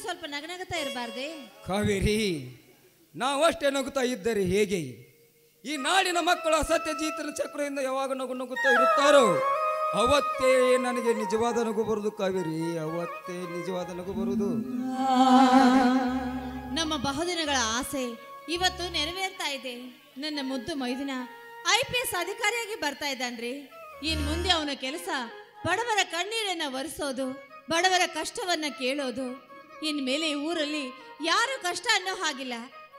ಸ್ವಲ್ಪ ನಗನಗುತ್ತಾ ಇರಬಾರ್ದೆ? ಕಾವೇರಿ, ನಾವಷ್ಟೇ ನಗುತ್ತಾ ಇದ್ದರೆ ಹೇಗೆ? ಈ ನಾಡಿನ ಮಕ್ಕಳು ಸತ್ಯಜೀತನ ಚಕ್ರದಿಂದ ಯಾವಾಗ ನಗು ನಗುತ್ತಾ ಇರುತ್ತಾರೋ ಅವತ್ತೇ ನನಗೆ ನಿಜವಾದ ನಗು ಬರುವುದು ಕಾವೇರಿ, ಅವತ್ತೇ ನಿಜವಾದ ನಗು ಬರುವುದು. ನಮ್ಮ ಬಹುದಿನಗಳ ಆಸೆ ಇವತ್ತು ನೆರವೇರ್ತಾ ಇದೆ. ನನ್ನ ಮುದ್ದು ಮೈದುನ IPS ಅಧಿಕಾರಿಯಾಗಿ ಬರ್ತಾ ಇದ್ದಾನ್ರಿ. ಇನ್ ಮುಂದೆ ಅವನ ಕೆಲಸ ಬಡವರ ಕಣ್ಣೀರನ್ನ ಒರೆಸೋದು, ಬಡವರ ಕಷ್ಟವನ್ನ ಕೇಳೋದು. ಇನ್ಮೇಲೆ ಈ ಊರಲ್ಲಿ ಯಾರು ಕಷ್ಟ ಅನ್ನೋ ಹಾಗಿಲ್ಲ,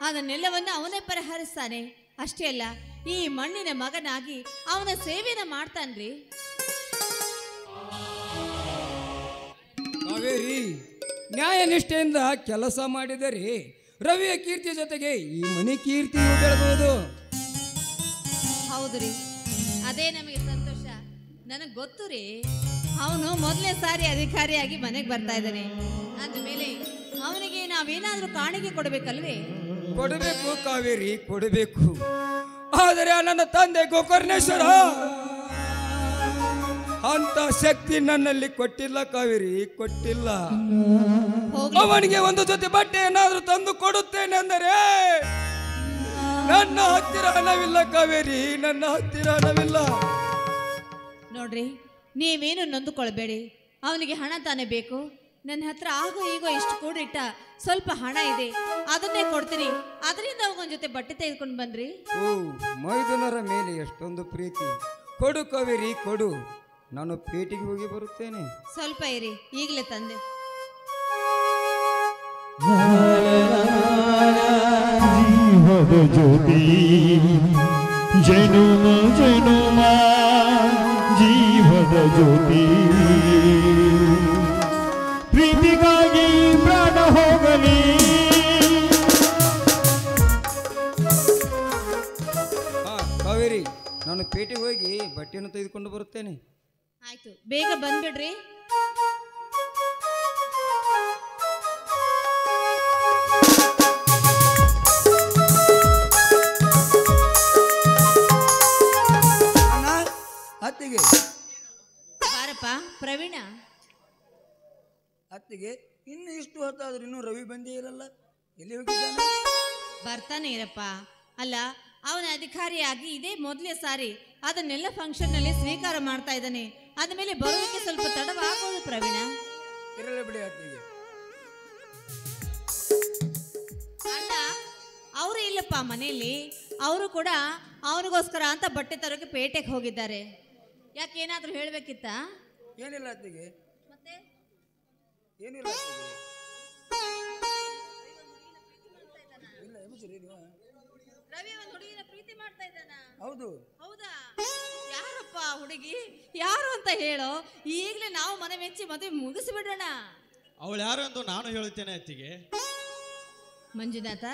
ಅದನ್ನೆಲ್ಲವನ್ನ ಅವನೇ ಪರಿಹರಿಸ್ತಾನೆ. ಅಷ್ಟೇ ಅಲ್ಲ, ಈ ಮಣ್ಣಿನ ಮಗನಾಗಿ ಅವನ ಸೇವೆನ ಮಾಡ್ತಾನ್ರಿ. ಕಾವೇರಿ, ನ್ಯಾಯ ನಿಷ್ಠೆಯಿಂದ ಕೆಲಸ ಮಾಡಿದರೆ ರವಿಯ ಕೀರ್ತಿ ಜೊತೆಗೆ ಈ ಮನೆ ಕೀರ್ತಿಯು ಬೆಳಬಹುದು. ಹೌದು ರೀ, ಅದೇ ನಮಗೆ ಸಂತೋಷ. ನನಗೆ ಗೊತ್ತು ರೀ, ಅವನು ಮೊದಲನೇ ಸಾರಿ ಅಧಿಕಾರಿಯಾಗಿ ಮನೆಗೆ ಬರ್ತಾ ಇದ್ದಾನೆ ಅಂದಮೇಲೆ ಅವನಿಗೆ ನಾವೇನಾದ್ರೂ ಕಾಣಿಕೆ ಕೊಡಬೇಕಲ್ವೇ? ಕೊಡಬೇಕು ಕಾವೇರಿ, ಕೊಡಬೇಕು. ಆದರೆ ನನ್ನ ತಂದೆ ಗೋಕರ್ಣೇಶ್ವರ ಅಂತ ಶಕ್ತಿ ನನ್ನಲ್ಲಿ ಕೊಟ್ಟಿಲ್ಲ ಕಾವೇರಿ, ಕೊಟ್ಟಿಲ್ಲ. ಅವನಿಗೆ ಒಂದು ಜೊತೆ ಬಟ್ಟೆ ಏನಾದ್ರೂ ತಂದು ಕೊಡುತ್ತೇನೆ ಅಂದರೆ ನನ್ನ ಹತ್ತಿರ ಹಣವಿಲ್ಲ ಕಾವೇರಿ, ನನ್ನ ಹತ್ತಿರ ಹಣವಿಲ್ಲ. ನೋಡ್ರಿ, ನೀವೇನು ನೊಂದುಕೊಳ್ಬೇಡಿ. ಅವನಿಗೆ ಹಣ ತಾನೇ ಬೇಕು. ನನ್ನ ಹತ್ರ ಆಗೋ ಈಗೋ ಇಷ್ಟು ಕೂಡಿಟ್ಟ ಸ್ವಲ್ಪ ಹಣ ಇದೆ, ಅದನ್ನೇ ಕೊಡ್ತೀನಿ. ಅದರಿಂದ ಅವನ ಜೊತೆ ಬಟ್ಟೆ ತೆಗೆದುಕೊಂಡು ಬನ್ರಿ. ಓ, ಮೈದುನರ ಮೇಲೆ ಎಷ್ಟೊಂದು ಪ್ರೀತಿ. ಕೊಡು ಕಾವೇರಿ, ಕೊಡು. ನಾನು ಪೇಟೆಗೆ ಹೋಗಿ ಬರುತ್ತೇನೆ. ಸ್ವಲ್ಪ ಇರಿ, ಈಗಲೇ ತಂದೆ. ಜೀವದ ಜ್ಯೋತಿ ಜನುಮ ಜನುಮ ಜೀವದ ಜ್ಯೋತಿ, ಪ್ರೀತಿಗಾಗಿ ಪ್ರಾಣ ಹೋಗಲಿ. ಕಾವೇರಿ, ನಾನು ಪೇಟೆಗೆ ಹೋಗಿ ಬಟ್ಟೆಯನ್ನು ತೆಗೆದುಕೊಂಡು ಬರುತ್ತೇನೆ. ಆಯ್ತು, ಬೇಗ ಬಂದ್ಬಿಡ್ರಿ. ಅತ್ತಿಗೆ ಬಾರಪ್ಪ ಪ್ರವೀಣ. ಅತ್ತಿಗೆ, ಇನ್ನು ಇಷ್ಟು ಹೊತ್ತಾದ್ರೂ ಇನ್ನೂ ರವಿ ಬಂದೇ ಇರಲ್ಲ, ಎಲ್ಲಿ ಹೋಗಿದ್ದಾನೆ? ಬರ್ತಾನೆ ಇರಪ್ಪ. ಅಲ್ಲ, ಅವನ ಅಧಿಕಾರಿಯಾಗಿ ಇದೇ ಮೊದಲೇ ಸಾರಿ ಅದನ್ನೆಲ್ಲ ಫಂಕ್ಷನ್ ನಲ್ಲಿ ಸ್ವೀಕಾರ ಮಾಡ್ತಾ ಇದ್ದಾನೆ. ಆದ್ಮೇಲೆ ಬರೋದಕ್ಕೆ ಸ್ವಲ್ಪ ತಡವಾಗೋದು ಪ್ರವೀಣ. ಇರಲ್ಲ ಬಿಡಿ ಅತ್ತಿಗೆ. ಅಣ್ಣ ಅವರು ಇಲ್ಲಪ್ಪ ಮನೆಯಲ್ಲಿ. ಅವರು ಕೂಡ ಅವನಿಗೋಸ್ಕರ ಅಂತ ಬಟ್ಟೆ ತರೋಕೆ ಪೇಟೆಗೆ ಹೋಗಿದ್ದಾರೆ. ಯಾಕೆ, ಏನಾದ್ರೂ ಹೇಳ್ಬೇಕಿತ್ತ? ಏನಿಲ್ಲ ಅತ್ತಿಗೆ, ಮತ್ತೆ ಏನಿಲ್ಲ ಅತ್ತಿಗೆ. ಇಲ್ಲ ಎಬ್ಬಿಸ್ರಿ ನೀವು. ರವಿ ಒಂದು ಹುಡುಗಿನ ಪ್ರೀತಿ ಮಾಡ್ತಾ ಇದ್ದಾನ? ಹೌದು. ಹೌದಾ? ಯಾರಪ್ಪ ಹುಡುಗಿ? ಯಾರು ಅಂತ ಹೇಳೋ, ಈಗಲೇ ನಾವು ಮನೆ ಮೆಚ್ಚಿ ಮದುವೆ ಮುಗಿಸಿಬಿಡೋಣ. ಅವಳು ಯಾರು ಅಂತ ನಾನು ಹೇಳುತ್ತೇನೆ ಅತ್ತಿಗೆ. ಮಂಜುನಾಥ,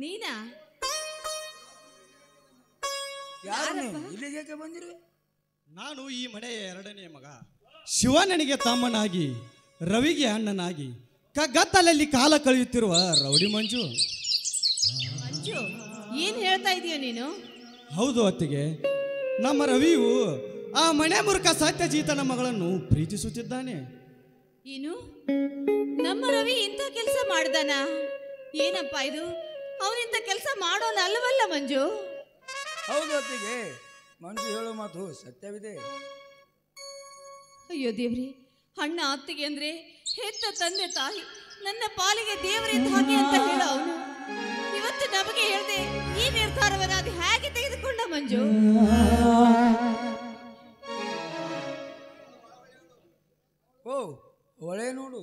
ನೀನಾ? ಯಾರು ಇಲ್ಲಿಗೆ ಯಾಕೆ ಬಂದಿರಿ? ನಾನು ಈ ಮನೆಯ ಎರಡನೇ ಮಗ. ಶಿವಣ್ಣನಿಗೆ ತಮ್ಮನಾಗಿ, ರವಿಗೆ ಅಣ್ಣನಾಗಿ, ಕಗ್ಗತ್ತಲಲ್ಲಿ ಕಾಲ ಕಳೆಯುತ್ತಿರುವ ರೌಡಿ ಮಂಜು. ಮಂಜು, ಏನ್ ಹೇಳ್ತಾ ಇದೀಯ ನೀನು? ಹೌದು ಅತ್ತಿಗೆ, ನಮ್ಮ ರವಿಯು ಆ ಮನೆ ಮುರುಕ ಸತ್ಯಜೀತನ ಮಗಳನ್ನು ಪ್ರೀತಿಸುತ್ತಿದ್ದಾನೆ. ಏನು, ನಮ್ಮ ರವಿ ಇಂಥ ಕೆಲಸ ಮಾಡ್ದಾನ? ಏನಪ್ಪ ಇದು? ಅವನಿಂತ ಕೆಲಸ ಮಾಡೋನ ಅಲ್ಲವಲ್ಲ ಮಂಜು? ಹೌದು ಅತ್ತಿಗೆ, ಮಂಜು ಹೇಳೋ ಮಾತು ಸತ್ಯವಿದೆ. ಅಯ್ಯೋ ದೇವ್ರಿ, ಅಣ್ಣ ಅತ್ತಿಗೆ ಅಂದ್ರೆ ಹೆತ್ತ ತಂದೆ ತಾಯಿ, ನನ್ನ ಪಾಲಿಗೆ ದೇವರಿದ್ದ ಹಾಗೆ ಅಂತ ಹೇಳೋ ಅವನು ಇವತ್ತು ನಮಗೆ ಹೇಳ್ದೆ ಈ ನಿರ್ಧಾರವನ್ನ ಅದು ಹೇಗೆ ತೆಗೆದುಕೊಂಡ ಮಂಜು? ಓ, ಒಳ್ಳೆ ನೋಡು.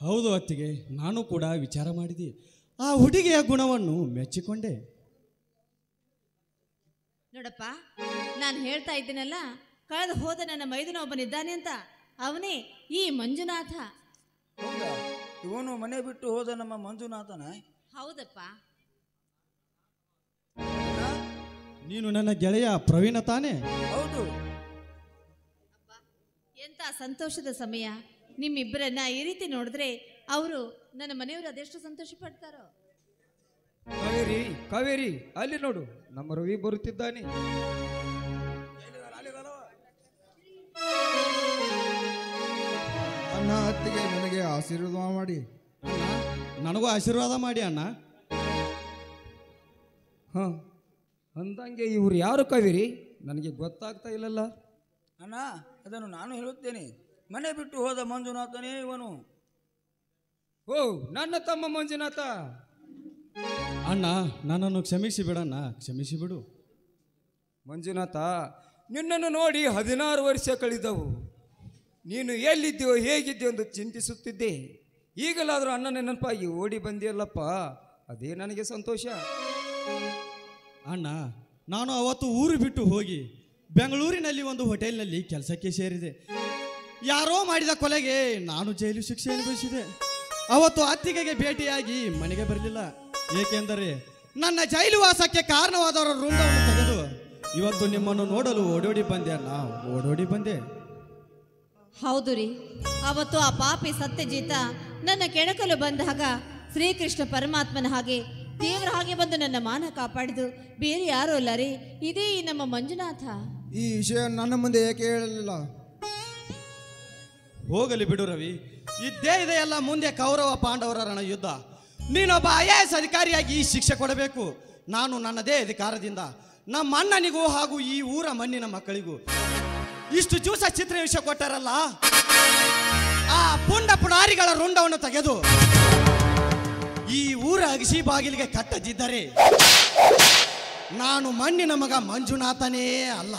ಹೌದು ಅತ್ತಿಗೆ, ನಾನು ಕೂಡ ವಿಚಾರ ಮಾಡಿದೆ. ಆ ಹುಡುಗಿಯ ಗುಣವನ್ನು ಮೆಚ್ಚಿಕೊಂಡೆ. ನೋಡಪ್ಪ, ನಾನು ಹೇಳ್ತಾ ಇದ್ದೀನಲ್ಲ, ಕಳೆದು ಹೋದ ನನ್ನ ಮೈದುನ ಒಬ್ಬನಿದ್ದಾನೆ ಅಂತ, ಅವನೇ ಈ ಮಂಜುನಾಥ. ಹೌದಾ? ಇವನು ಮನೆ ಬಿಟ್ಟು ಹೋದ ನಮ್ಮ ಮಂಜುನಾಥನ? ಹೌದಪ್ಪ. ನೀನು ನನ್ನ ಗೆಳೆಯ ಪ್ರವೀಣ ತಾನೆ? ಹೌದು. ಎಂತ ಸಂತೋಷದ ಸಮಯ. ನಿಮ್ಮಿಬ್ಬರನ್ನ ಈ ರೀತಿ ನೋಡಿದ್ರೆ ಅವರು ನನ್ನ ಮನೆಯವರು ಅದೆಷ್ಟು ಸಂತೋಷ ಪಡ್ತಾರೋ. ಕಾವೇರಿ, ಕಾವೇರಿ, ಅಲ್ಲಿ ನೋಡು, ನಮ್ಮ ರವಿ ಬರುತ್ತಿದ್ದಾನೆ. ನನ್ನ ಅತ್ತಿಗೆ ನನಗೆ ಆಶೀರ್ವಾದ ಮಾಡಿ. ನನಗೂ ಆಶೀರ್ವಾದ ಮಾಡಿ ಅಣ್ಣ. ಹಾ, ಅಂದಂಗೆ ಇವ್ರು ಯಾರು ಕಾವೇರಿ? ನನಗೆ ಗೊತ್ತಾಗ್ತಾ ಇಲ್ಲಲ್ಲ. ಅಣ್ಣ, ಅದನ್ನು ನಾನು ಹೇಳುತ್ತೇನೆ. ಮನೆ ಬಿಟ್ಟು ಹೋದ ಮಂಜುನಾಥನೇ ಇವನು. ಓ, ನನ್ನ ತಮ್ಮ ಮಂಜುನಾಥ. ಅಣ್ಣ, ನನ್ನನ್ನು ಕ್ಷಮಿಸಿ ಬಿಡಣ್ಣ, ಕ್ಷಮಿಸಿ ಬಿಡು. ಮಂಜುನಾಥ, ನಿನ್ನನ್ನು ನೋಡಿ 16 ವರ್ಷ ಕಳೆದವು. ನೀನು ಎಲ್ಲಿದ್ದೀಯೋ ಹೇಗಿದ್ದೀಯೋ ಎಂದು ಚಿಂತಿಸುತ್ತಿದ್ದೆ. ಈಗಲಾದರೂ ಅಣ್ಣ ನೆನಪಾಗಿ ಓಡಿ ಬಂದಿಯಲ್ಲಪ್ಪ, ಅದೇ ನನಗೆ ಸಂತೋಷ. ಅಣ್ಣ, ನಾನು ಅವತ್ತು ಊರು ಬಿಟ್ಟು ಹೋಗಿ ಬೆಂಗಳೂರಿನಲ್ಲಿ ಒಂದು ಹೋಟೆಲ್ನಲ್ಲಿ ಕೆಲಸಕ್ಕೆ ಸೇರಿದೆ. ಯಾರೋ ಮಾಡಿದ ಕೊಲೆಗೆ ನಾನು ಜೈಲು ಶಿಕ್ಷೆ ಅನುಭವಿಸಿದೆ. ಅವತ್ತು ಅತ್ತಿಗೆಗೆ ಭೇಟಿಯಾಗಿ ಮನೆಗೆ ಬರಲಿಲ್ಲ. ಏಕೆಂದರೆ ನನ್ನ ಜೈಲು ವಾಸಕ್ಕೆ ಕಾರಣವಾದವರ ರುಂಡವನ್ನು ತೆಗೆದು ಇವತ್ತು ನಿಮ್ಮನ್ನು ನೋಡಲು ಓಡೋಡಿ ಬಂದೆ ಅಣ್ಣ, ಓಡೋಡಿ ಬಂದೆ. ಹೌದು ರೀ, ಅವತ್ತು ಆ ಪಾಪಿ ಸತ್ಯಜಿತ ನನ್ನ ಕೆಣಕಲು ಬಂದಾಗ ಶ್ರೀಕೃಷ್ಣ ಪರಮಾತ್ಮನ ಹಾಗೆ ದೇವರ ಹಾಗೆ ಬಂದು ನನ್ನ ಮಾನ ಕಾಪಾಡಿದು ಬೇರೆ ಯಾರೂ ಅಲ್ಲ ರೀ, ಇದೇ ಈ ನಮ್ಮ ಮಂಜುನಾಥ. ಈ ವಿಷಯ ನನ್ನ ಮುಂದೆ ಏಕೆ ಹೇಳಲಿಲ್ಲ? ಹೋಗಲಿ ಬಿಡು ರವಿ, ಇದ್ದೇ ಇದೆಯಲ್ಲ ಮುಂದೆ ಕೌರವ ಪಾಂಡವರ ರಣ ಯುದ್ಧ. ನೀನೊಬ್ಬ IAS ಅಧಿಕಾರಿಯಾಗಿ ಈ ಶಿಕ್ಷೆ ಕೊಡಬೇಕು. ನಾನು ನನ್ನದೇ ಅಧಿಕಾರದಿಂದ ನಮ್ಮ ಅಣ್ಣನಿಗೂ ಹಾಗೂ ಈ ಊರ ಮಣ್ಣಿನ ಮಕ್ಕಳಿಗೂ ಇಷ್ಟು ದಿವಸ ಚಿತ್ರಹಿಂಸೆ ಕೊಟ್ಟಾರಲ್ಲ, ಆ ಪುಂಡ ಪುಡಾರಿಗಳ ರುಂಡವನ್ನು ತೆಗೆದು ಈ ಊರ ಅಗಸಿ ಬಾಗಿಲಿಗೆ ಕಟ್ಟದಿದ್ದರೆ ನಾನು ಮಣ್ಣಿನ ಮಗ ಮಂಜುನಾಥನೇ ಅಲ್ಲ.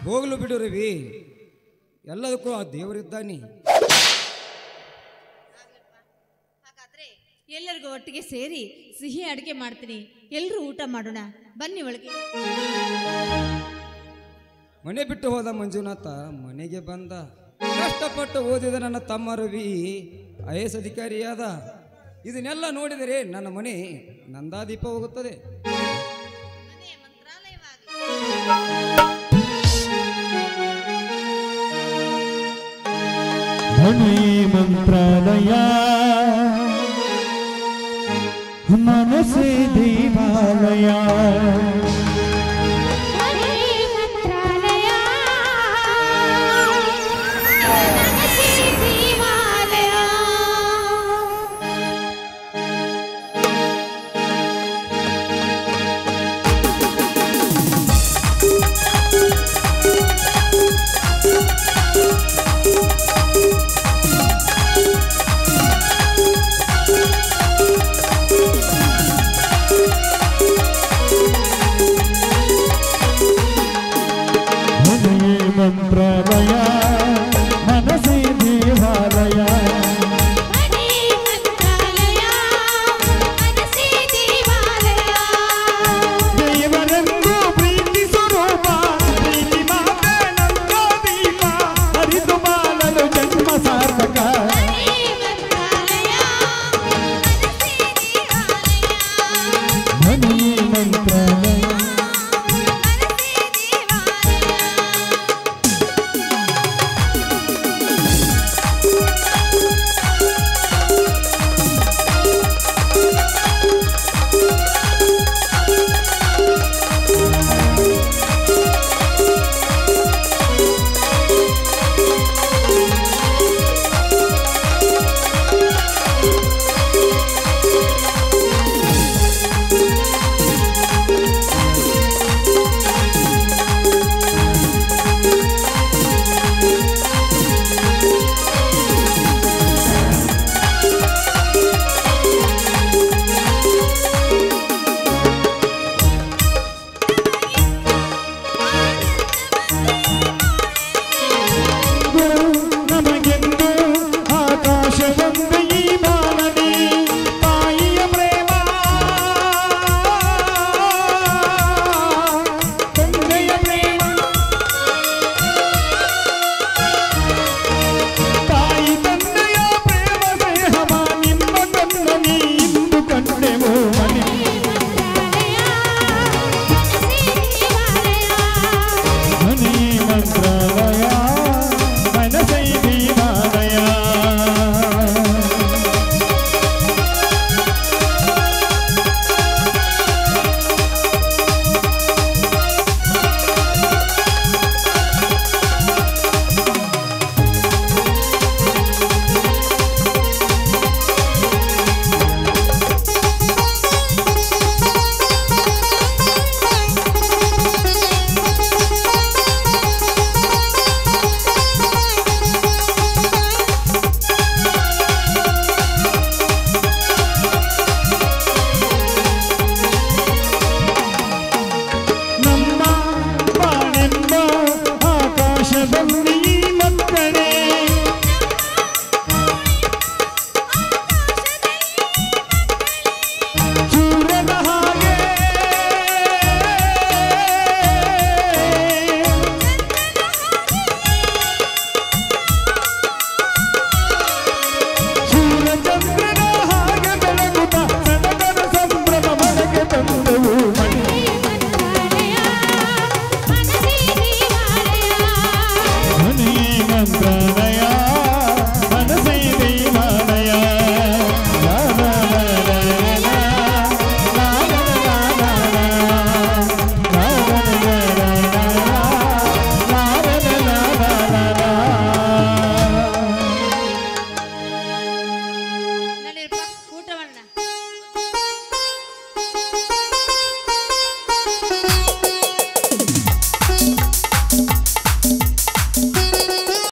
ಹೋಗಲು ಬಿಡು ರವಿ, ಎಲ್ಲದಕ್ಕೂ ಆ ದೇವರಿದ್ದಾನೆ. ಹಾಗಾದ್ರೆ ಎಲ್ಲರಿಗೂ ಒಟ್ಟಿಗೆ ಸೇರಿ ಸಿಹಿ ಅಡುಗೆ ಮಾಡ್ತೀನಿ, ಎಲ್ಲರೂ ಊಟ ಮಾಡೋಣ ಬನ್ನಿ ಒಳಗೆ. ಮನೆ ಬಿಟ್ಟು ಹೋದ ಮಂಜುನಾಥ ಮನೆಗೆ ಬಂದ. ಕಷ್ಟಪಟ್ಟು ಓದಿದ ನನ್ನ ತಮ್ಮ ರವಿ IAS ಅಧಿಕಾರಿಯಾದ. ಇದನ್ನೆಲ್ಲ ನೋಡಿದರೆ ನನ್ನ ಮನೆ ನಂದಾದೀಪ ಹೋಗುತ್ತದೆ. ಮನೆ ಮಂತ್ರಾಲಯ ಮನಸೇ ದೇವಾಲಯ. ಮಂತ್ರಾಲಯ